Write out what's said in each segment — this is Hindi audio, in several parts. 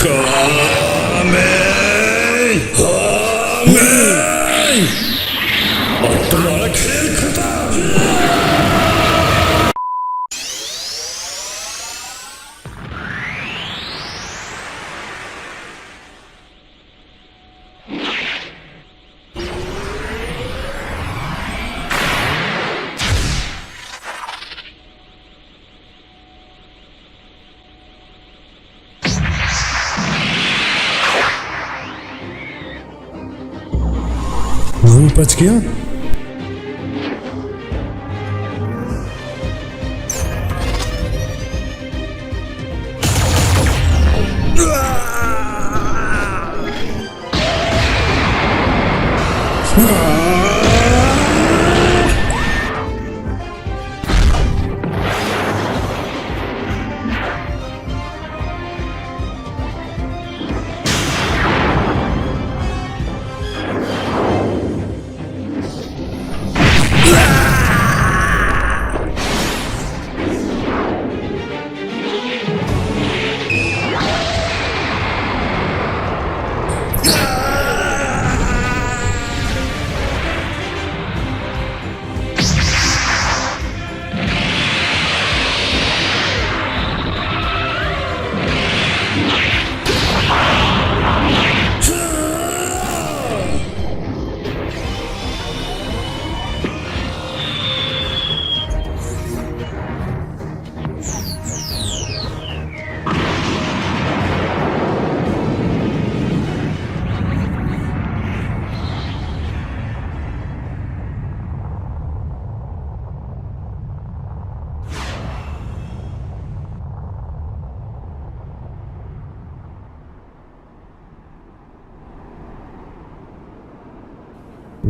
कामें, कामें, और तुम्हारा खेल खत्म। वो बच गया।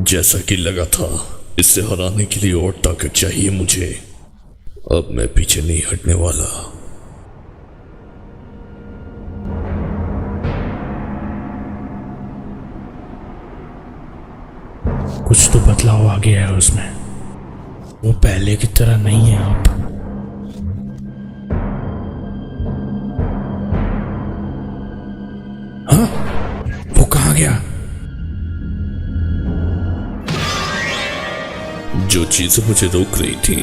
जैसा कि लगा था, इससे हराने के लिए और ताकत चाहिए मुझे। अब मैं पीछे नहीं हटने वाला। कुछ तो बदलाव आ गया है उसमें। वो पहले की तरह नहीं है अब। हाँ, वो कहाँ गया? जो चीजें मुझे रोक रही थी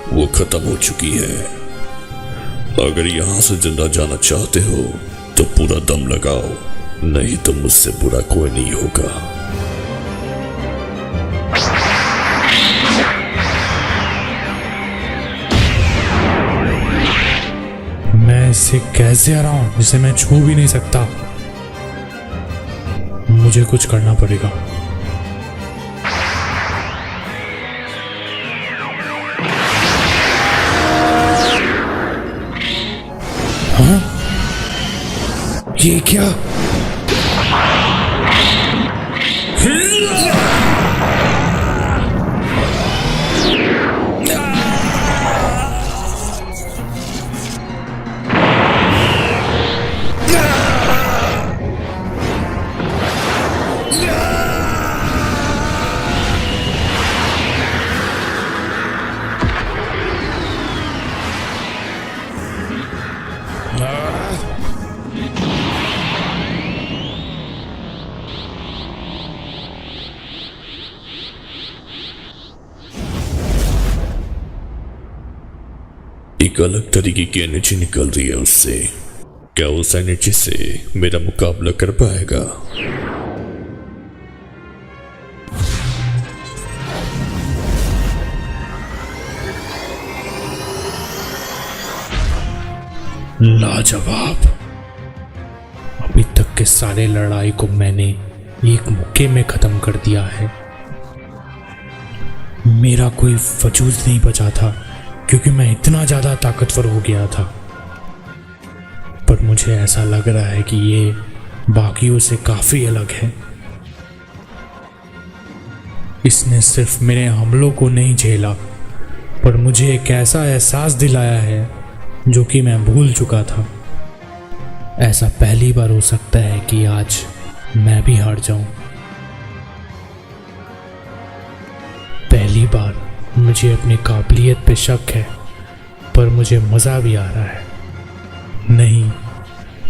वो खत्म हो चुकी है। अगर यहां से जिंदा जाना चाहते हो तो पूरा दम लगाओ, नहीं तो मुझसे बुरा कोई नहीं होगा। मैं इससे कैसे आ रहा हूं जिसे मैं छू भी नहीं सकता? मुझे कुछ करना पड़ेगा। हाँ? ये क्या? एक अलग तरीके की एनर्जी निकल रही है उससे। क्या उस एनर्जी से मेरा मुकाबला कर पाएगा? लाजवाब। अभी तक के सारे लड़ाई को मैंने एक मुक्के में खत्म कर दिया है। मेरा कोई वजूद नहीं बचा था क्योंकि मैं इतना ज्यादा ताकतवर हो गया था। पर मुझे ऐसा लग रहा है कि ये बाकियों से काफी अलग है। इसने सिर्फ मेरे हमलों को नहीं झेला, पर मुझे एक ऐसा एहसास दिलाया है जो कि मैं भूल चुका था। ऐसा पहली बार हो सकता है कि आज मैं भी हार जाऊं। पहली बार मुझे अपनी काबिलियत पे शक है, पर मुझे मजा भी आ रहा है। नहीं,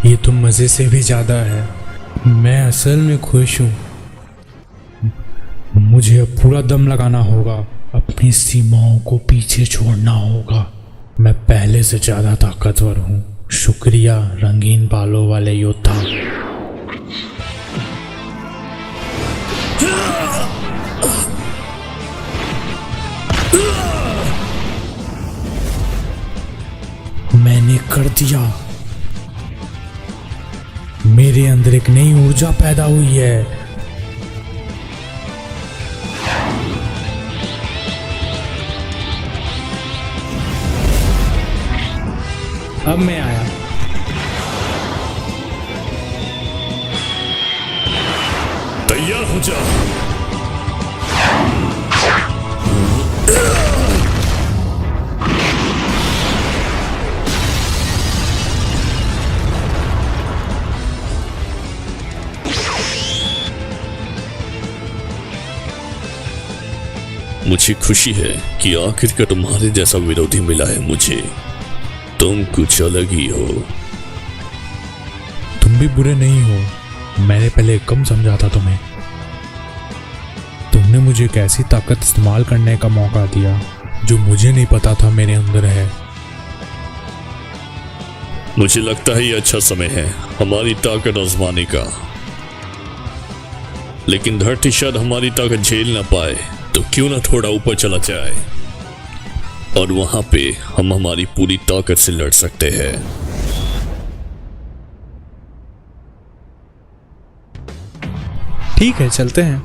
ये तो मज़े से भी ज़्यादा है। मैं असल में खुश हूँ। मुझे अब पूरा दम लगाना होगा, अपनी सीमाओं को पीछे छोड़ना होगा। मैं पहले से ज़्यादा ताकतवर हूँ। शुक्रिया रंगीन बालों वाले योद्धा। मैंने कर दिया। मेरे अंदर एक नई ऊर्जा पैदा हुई है। अब मैं आया। तैयार हो जा। मुझे खुशी है कि आखिरकार तुम्हारे जैसा विरोधी मिला है मुझे। तुम कुछ अलग ही हो। तुम भी बुरे नहीं हो। मैंने पहले कम समझा था तुम्हें। तुमने मुझे एक ऐसी ताकत इस्तेमाल करने का मौका दिया जो मुझे नहीं पता था मेरे अंदर है। मुझे लगता है ये अच्छा समय है हमारी ताकत आजमाने का। लेकिन धरती शायद हमारी ताकत झेल ना पाए, तो क्यों ना थोड़ा ऊपर चला जाए और वहां पे हम हमारी पूरी ताकत से लड़ सकते हैं। ठीक है, चलते हैं।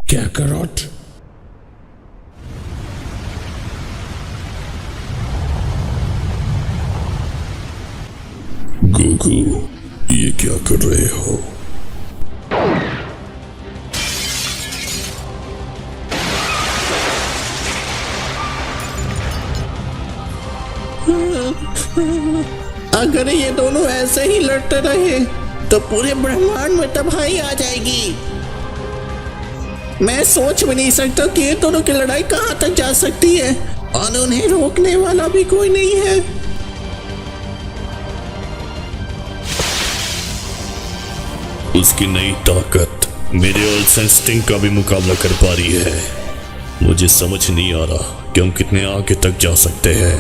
क्या करोट? गोकू, ये क्या कर रहे हो? अगर ये दोनों ऐसे ही लड़ते रहे तो पूरे ब्रह्मांड में तबाही आ जाएगी। मैं सोच भी नहीं सकता कि ये दोनों की लड़ाई कहां तक जा सकती है और उन्हें रोकने वाला भी कोई नहीं है। उसकी नई ताकत मेरे ओल्ड इंस्टिंक्ट का भी मुकाबला कर पा रही है। मुझे समझ नहीं आ रहा कि हम कितने आगे तक जा सकते हैं।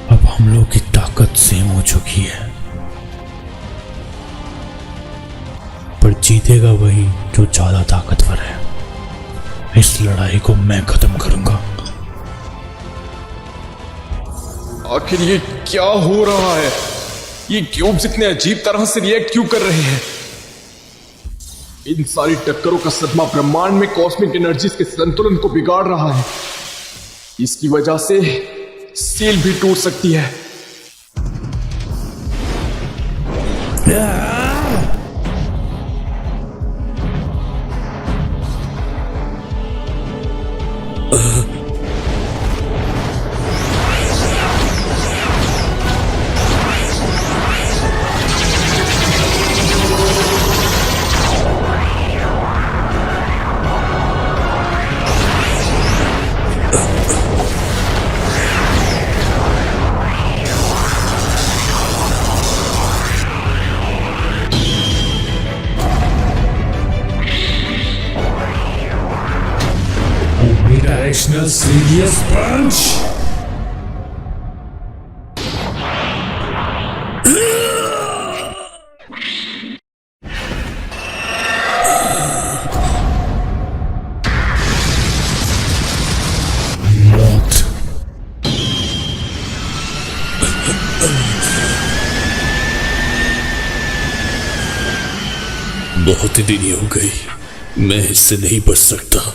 अब हम लोग की ताकत सेम हो चुकी है, पर जीतेगा वही जो ज्यादा ताकतवर है। इस लड़ाई को मैं खत्म करूंगा। आखिर ये क्या हो रहा है? ये क्यूब्स इतने अजीब तरह से रिएक्ट क्यों कर रहे हैं? इन सारी टक्करों का सदमा ब्रह्मांड में कॉस्मिक एनर्जीज के संतुलन को बिगाड़ रहा है। इसकी वजह से सील भी टूट सकती है। Omnidirectional Serious Punch! मौत। बहुत ही देरी हो गई, मैं इससे नहीं बच सकता।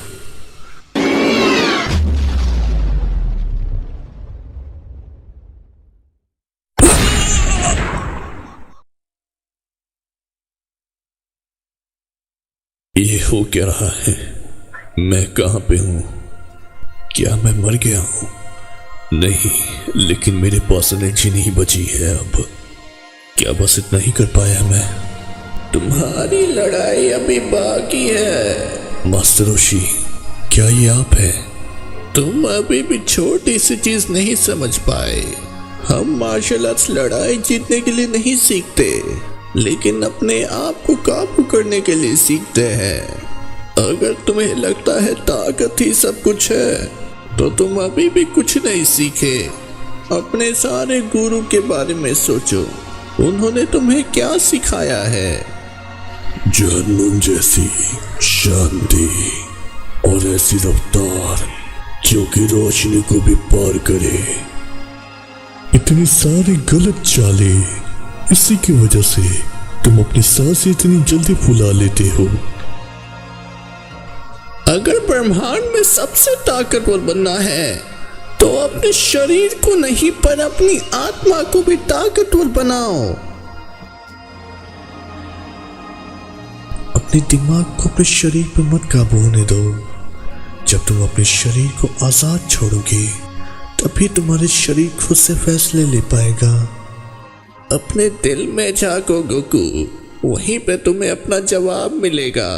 ये हो क्या रहा है? मैं कहां पे हूं? क्या मैं मर गया हूं? नहीं, लेकिन मेरे पास एनर्जी नहीं बची है अब। क्या बस इतना ही कर पाया मैं? तुम्हारी लड़ाई अभी बाकी है। मास्टर रोशी, क्या ये आप हैं? तुम अभी भी छोटी सी चीज नहीं समझ पाए। हम मार्शल आर्ट्स लड़ाई जीतने के लिए नहीं सीखते, लेकिन अपने आप को काबू करने के लिए सीखते हैं। अगर तुम्हें लगता है ताकत ही सब कुछ है, तो तुम अभी भी कुछ नहीं सीखे। अपने सारे गुरु के बारे में सोचो, उन्होंने तुम्हें क्या सिखाया है? जहन्नुम जैसी शांति और ऐसी रफ्तार जो कि रोशनी को भी पार करे। इतनी सारी गलत चालें, इसी की वजह से तुम अपनी सांसें इतनी जल्दी फुला लेते हो। अगर ब्रह्मांड में सबसे ताकतवर बनना है, तो अपने शरीर को नहीं पर अपनी आत्मा को भी ताकतवर बनाओ। अपने दिमाग को अपने शरीर पर मत काबू होने दो। जब तुम अपने शरीर को आजाद छोड़ोगे, तभी तुम्हारे शरीर खुद से फैसले ले पाएगा। अपने दिल में झांको गोकू, वहीं पे तुम्हें अपना जवाब मिलेगा।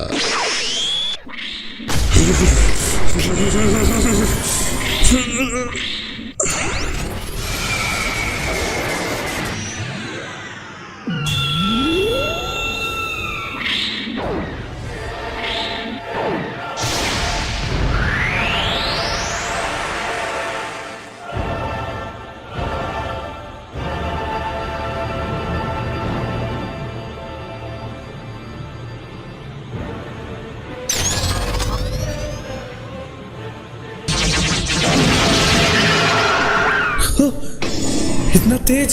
इतना तेज?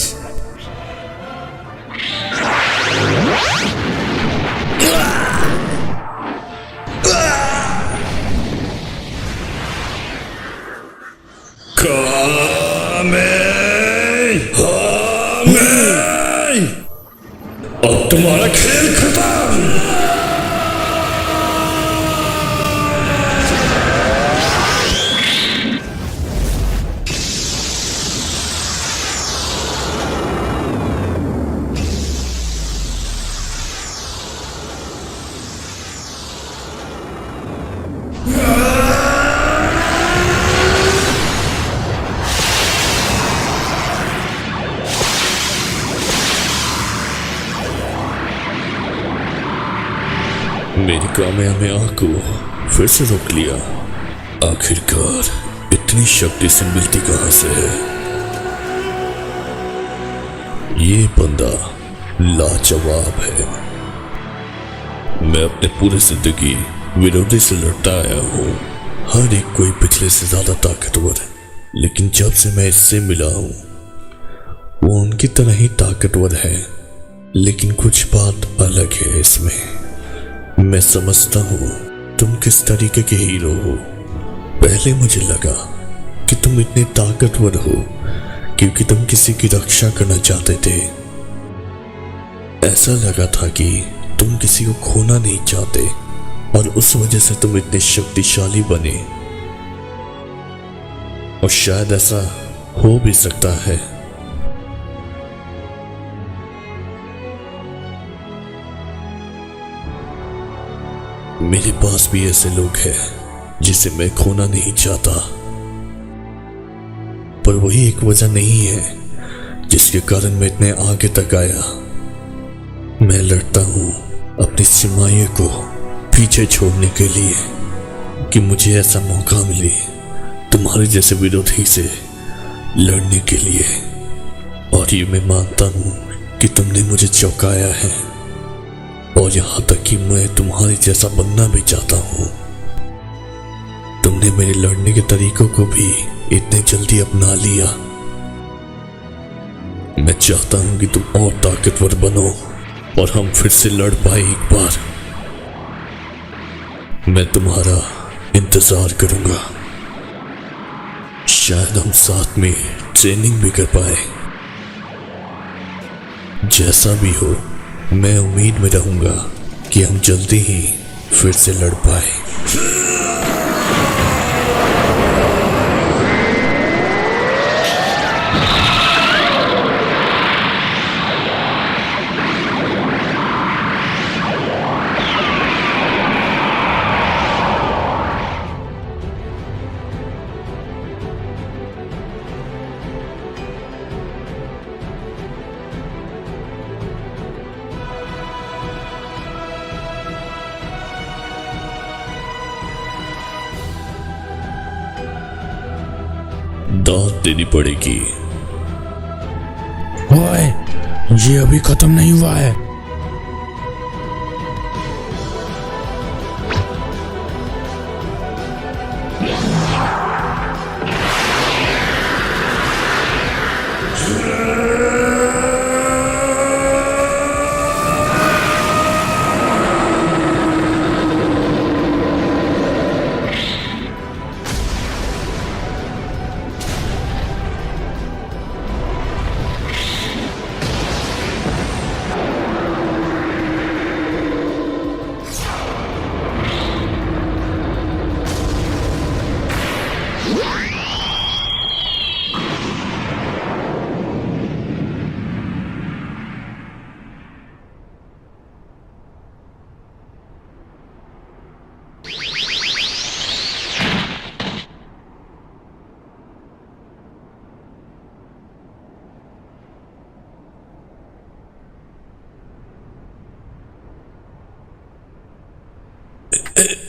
अब तुम्हारा खेल खत्म। मेरी कामयाबी आंख को फिर से रोक लिया। आखिरकार इतनी शक्ति से मिलती कहां से है? ये बंदा लाजवाब है। मैं अपने पूरी जिंदगी विरोधी से लड़ता आया हूँ। हर एक कोई पिछले से ज्यादा ताकतवर है, लेकिन जब से मैं इससे मिला हूँ, वो उनकी तरह ही ताकतवर है। लेकिन कुछ बात अलग है इसमें। मैं समझता हूँ तुम किस तरीके के हीरो हो। पहले मुझे लगा कि तुम इतने ताकतवर हो क्योंकि तुम किसी की रक्षा करना चाहते थे, ऐसा लगा था कि तुम किसी को खोना नहीं चाहते और उस वजह से तुम इतने शक्तिशाली बने। और शायद ऐसा हो भी सकता है। मेरे पास भी ऐसे लोग हैं जिसे मैं खोना नहीं चाहता, पर वही एक वजह नहीं है जिसके कारण मैं इतने आगे तक आया। मैं लड़ता हूं अपनी सीमाएं को पीछे छोड़ने के लिए कि मुझे ऐसा मौका मिले तुम्हारे जैसे विरोधी से लड़ने के लिए। और ये मैं मानता हूं कि तुमने मुझे चौंकाया है और यहां तक कि मैं तुम्हारे जैसा बनना भी चाहता हूं। तुमने मेरे लड़ने के तरीकों को भी इतने जल्दी अपना लिया। मैं चाहता हूं कि तुम और ताकतवर बनो और हम फिर से लड़ पाए एक बार। मैं तुम्हारा इंतजार करूंगा। शायद हम साथ में ट्रेनिंग भी कर पाए। जैसा भी हो, मैं उम्मीद में रहूंगा कि हम जल्दी ही फिर से लड़ पाए। दांत देनी पड़ेगी। ओए, ये अभी खत्म नहीं हुआ है।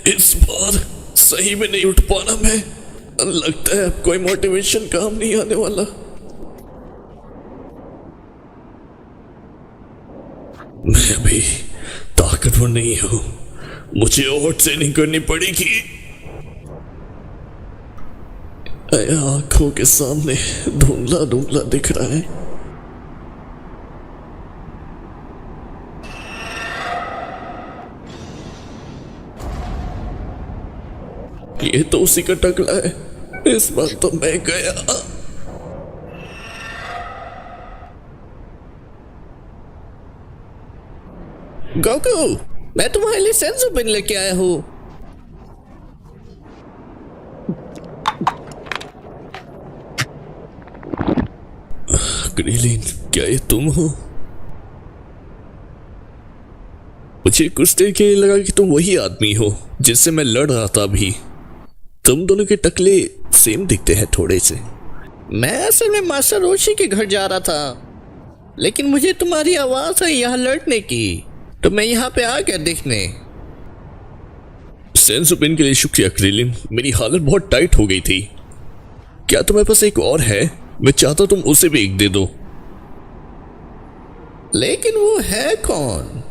इस बार सही में नहीं उठ पाना मैं। लगता है अब कोई मोटिवेशन काम नहीं आने वाला। मैं अभी ताकतवर नहीं हूं, मुझे और ट्रेनिंग करनी पड़ेगी। आंखों के सामने धुंधला धुंधला दिख रहा है। ये तो उसी का टकला है। इस बार तो मैं गया। गोकू, मैं तुम्हारे लिए सेंसो पेन लेके आया हूँ। क्रीलिन, क्या ये तुम हो? मुझे कुछ देर के लिए लगा कि तुम वही आदमी हो जिससे मैं लड़ रहा था अभी। तुम दोनों के टकले सेम दिखते हैं थोड़े से। मैं असल में मास्टर रोशी के घर जा रहा था, लेकिन मुझे तुम्हारी आवाज आई यहाँ लड़ने की, तो मैं यहाँ पे आ गया देखने। सेंस ओपन के लिए शुक्रिया क्रीलिन, मेरी हालत बहुत टाइट हो गई थी। क्या तुम्हारे पास एक और है? मैं चाहता तुम उसे भी एक दे दो। लेकिन वो है कौन?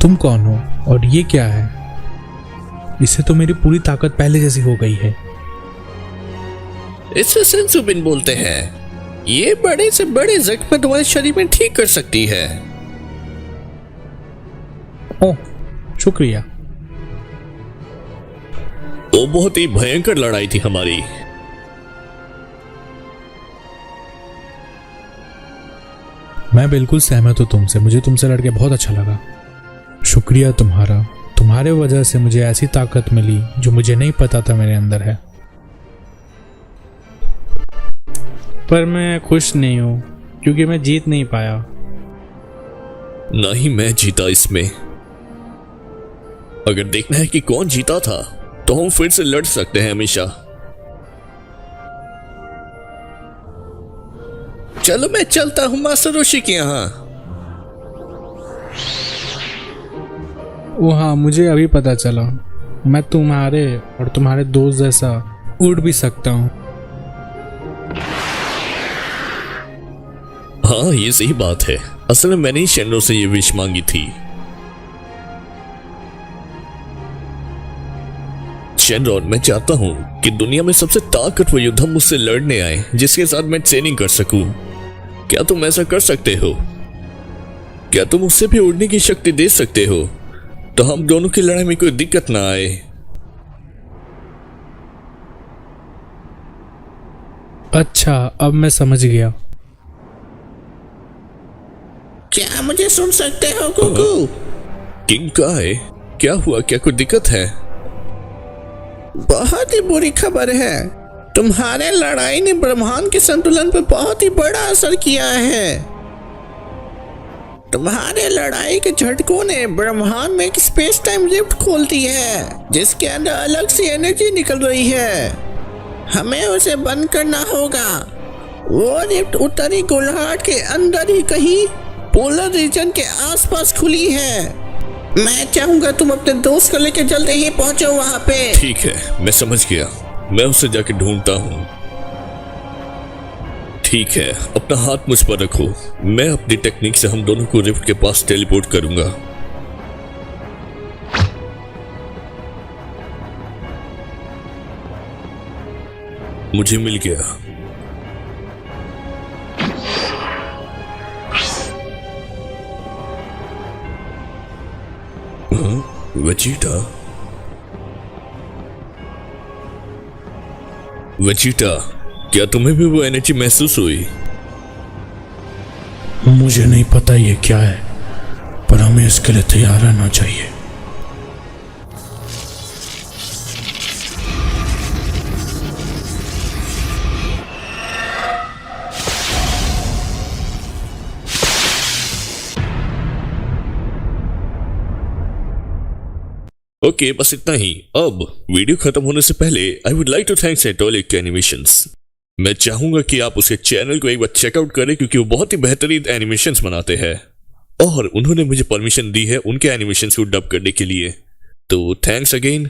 तुम कौन हो और ये क्या है? इससे तो मेरी पूरी ताकत पहले जैसी हो गई है। इसे सेंसुबिन बोलते हैं। ये बड़े से बड़े जख्म तुम्हारे शरीर में ठीक कर सकती है। ओह, शुक्रिया। वो बहुत ही भयंकर लड़ाई थी हमारी। मैं बिल्कुल सहमत हूँ तुमसे। मुझे तुमसे लड़के बहुत अच्छा लगा। शुक्रिया तुम्हारा। तुम्हारे वजह से मुझे ऐसी ताकत मिली जो मुझे नहीं पता था मेरे अंदर है। पर मैं खुश नहीं हूँ क्योंकि मैं जीत नहीं पाया। ना ही मैं जीता इसमें। अगर देखना है कि कौन जीता था तो हम फिर से लड़ सकते हैं हमेशा। चलो मैं चलता हूँ मास्टर रोशी के यहाँ। वो हाँ, मुझे अभी पता चला मैं तुम्हारे और तुम्हारे दोस्त जैसा उड़ भी सकता हूँ। हाँ, ये सही बात है। असल में मैंने ही शेनरो से ये विश मांगी थी। शेनरॉन, मैं चाहता हूं कि दुनिया में सबसे ताकतवर योद्धा मुझसे लड़ने आए जिसके साथ मैं ट्रेनिंग कर सकूं। क्या तुम ऐसा कर सकते हो? क्या तुम उससे भी उड़ने की शक्ति दे सकते हो तो हम दोनों की लड़ाई में कोई दिक्कत ना आए? अच्छा, अब मैं समझ गया। क्या मुझे सुन सकते हो कुकू? किंग का है? क्या हुआ? क्या कोई दिक्कत है? बहुत ही बुरी खबर है। तुम्हारे लड़ाई ने ब्रह्मांड के संतुलन पर बहुत ही बड़ा असर किया है। तुम्हारे लड़ाई के झटकों ने ब्रह्मांड में एक स्पेस टाइम रिफ्ट खोल दी है जिसके अंदर अलग सी एनर्जी निकल रही है। हमें उसे बंद करना होगा। वो रिफ्ट उत्तरी गोलार्ध के अंदर ही कहीं पोलर रीजन के आसपास खुली है। मैं चाहूंगा तुम अपने दोस्त को लेकर जल्दी ही पहुंचो वहां पे। ठीक है, मैं समझ गया। मैं उसे जाके ढूंढता हूं। ठीक है, अपना हाथ मुझ पर रखो। मैं अपनी टेक्निक से हम दोनों को रिफ्ट के पास टेलीपोर्ट करूंगा। मुझे मिल गया। वेजिटा, वेजिटा, क्या तुम्हें भी वो एनर्जी महसूस हुई? मुझे नहीं पता ये क्या है, पर हमें इसके लिए तैयार रहना चाहिए। ओके, बस इतना ही। अब वीडियो खत्म होने से पहले I would like to thanks Atolic animations. मैं चाहूंगा कि आप उसके चैनल को एक बार चेकआउट करें क्योंकि वो बहुत ही बेहतरीन एनिमेशंस बनाते हैं और उन्होंने मुझे परमिशन दी है उनके एनिमेशंस को डब करने के लिए। तो थैंक्स अगेन।